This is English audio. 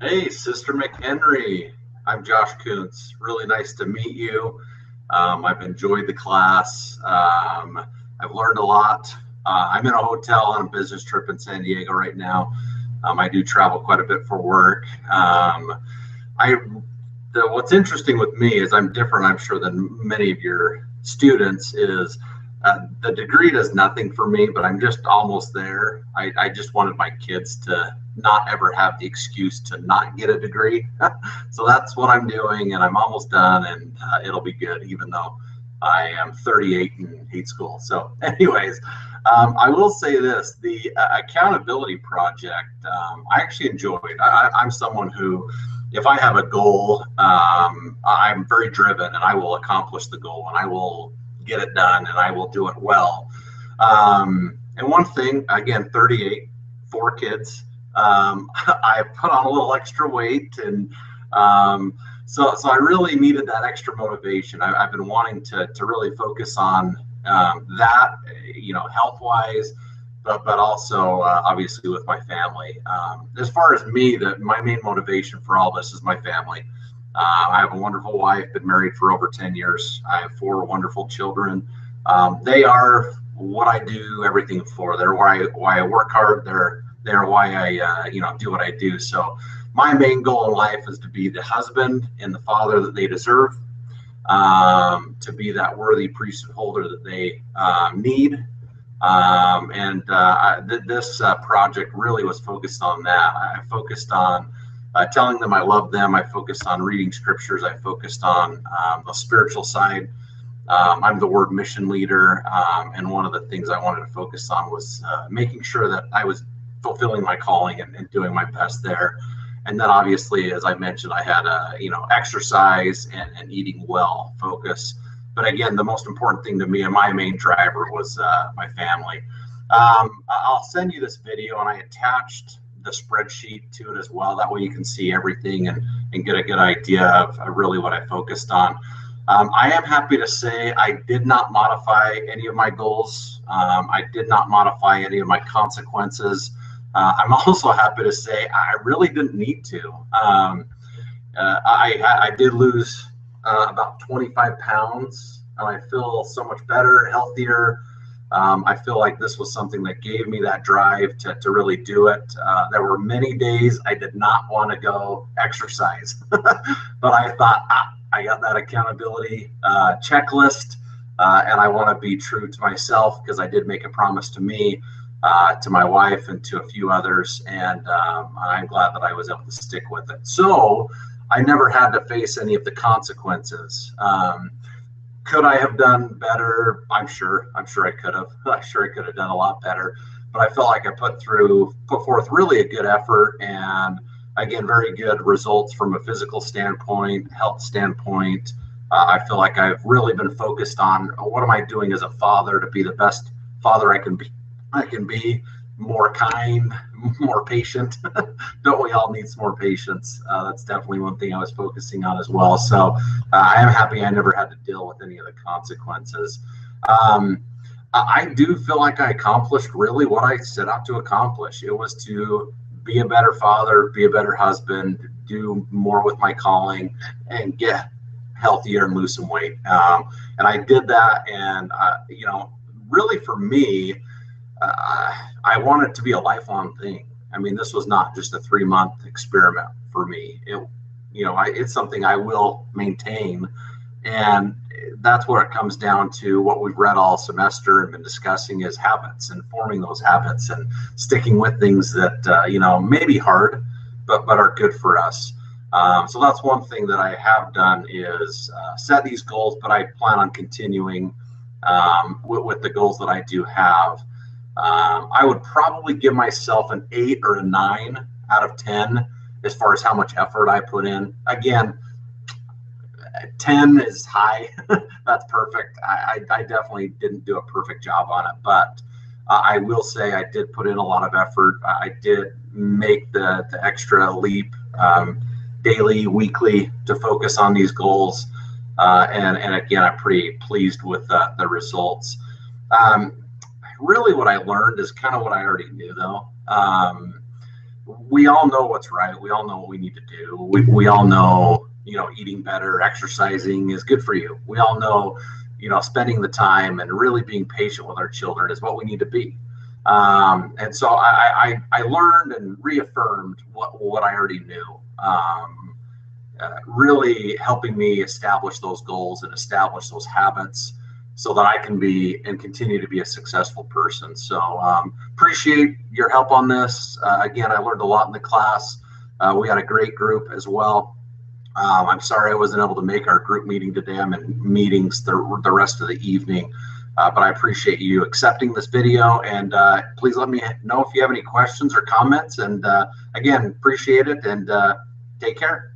Hey, Sister McHenry. I'm Josh Kunz. Really nice to meet you. I've enjoyed the class. I've learned a lot. I'm in a hotel on a business trip in San Diego right now. I do travel quite a bit for work. I what's interesting with me is I'm different, I'm sure, than many of your students. Is the degree does nothing for me, but I'm just almost there. I just wanted my kids to not ever have the excuse to not get a degree. So that's what I'm doing, and I'm almost done, and it'll be good, even though I am 38 and hate school. So, anyways, I will say this: the accountability project, I actually enjoyed. I'm someone who, if I have a goal, I'm very driven, and I will accomplish the goal, and I will get it done, and I will do it well. And one thing, again, 38, 4 kids. I put on a little extra weight, and so I really needed that extra motivation. I've been wanting to really focus on that, health wise, but also obviously with my family. As far as me, my main motivation for all this is my family. I have a wonderful wife, been married for over 10 years. I have 4 wonderful children. They are what I do everything for. They're why I work hard. They're why I do what I do. So my main goal in life is to be the husband and the father that they deserve, to be that worthy priesthood holder that they need. This project really was focused on that. I focused on telling them I love them. I focused on reading scriptures. I focused on the spiritual side. I'm the word mission leader, and one of the things I wanted to focus on was making sure that I was fulfilling my calling and doing my best there. And then obviously, as I mentioned, I had a exercise and eating well focus. But again, the most important thing to me and my main driver was my family. I'll send you this video, and I attached the spreadsheet to it as well. That way you can see everything and get a good idea of really what I focused on. I am happy to say I did not modify any of my goals. I did not modify any of my consequences. I'm also happy to say I really didn't need to. I did lose about 25 pounds, and I feel so much better, healthier. I feel like this was something that gave me that drive to really do it. There were many days I did not want to go exercise, but I thought, I got that accountability checklist, and I want to be true to myself because I did make a promise to me, to my wife, and to a few others, and I'm glad that I was able to stick with it. So I never had to face any of the consequences. Could I have done better? I'm sure I could have. I'm sure I could have done a lot better. But I felt like I put forth really a good effort, and again, very good results from a physical standpoint, health standpoint. I feel like I've really been focused on what am I doing as a father to be the best father I can be. More kind, more patient. Don't we all need some more patience? That's definitely one thing I was focusing on as well. So I am happy I never had to deal with any of the consequences. I do feel like I accomplished really what I set out to accomplish. It was to be a better father, be a better husband, do more with my calling, and get healthier and lose some weight. And I did that. And, really for me, I want it to be a lifelong thing. I mean, this was not just a 3-month experiment for me. It's something I will maintain, and that's what it comes down to. What we've read all semester and been discussing is habits, and forming those habits and sticking with things that may be hard, but are good for us. So that's one thing that I have done is set these goals, but I plan on continuing with the goals that I do have. I would probably give myself an 8 or a 9 out of 10 as far as how much effort I put in. Again, 10 is high. That's perfect. I definitely didn't do a perfect job on it, but I will say I did put in a lot of effort. I did make the extra leap, daily, weekly, to focus on these goals. And again, I'm pretty pleased with the results. Really what I learned is kind of what I already knew, though. we all know what's right. We all know what we need to do. We all know, eating better, exercising is good for you. We all know, spending the time and really being patient with our children is what we need to be. And so I learned and reaffirmed what I already knew. Really helping me establish those goals and establish those habits so that I can be and continue to be a successful person. So appreciate your help on this. Again, I learned a lot in the class. We had a great group as well. I'm sorry I wasn't able to make our group meeting today. I'm in meetings the rest of the evening, but I appreciate you accepting this video, and please let me know if you have any questions or comments. And again, appreciate it, and take care.